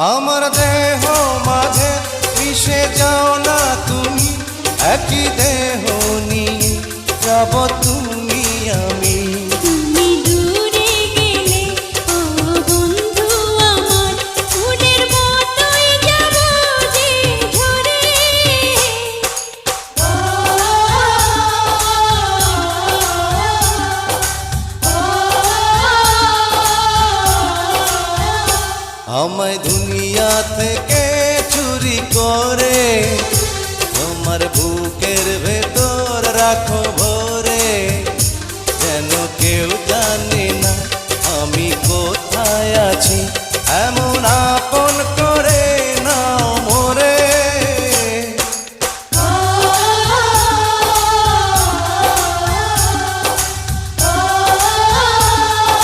আমার দেহ মাঝে মিশে যাও না তুমি, একই দেহ নিয়ে যাব তুমি আমি। তুমি দূরে গেলে ও বন্ধু আমার, ফুলের মতোই যাব যে ঝরে। আমায় দুনিয়া থেকে চুরি করে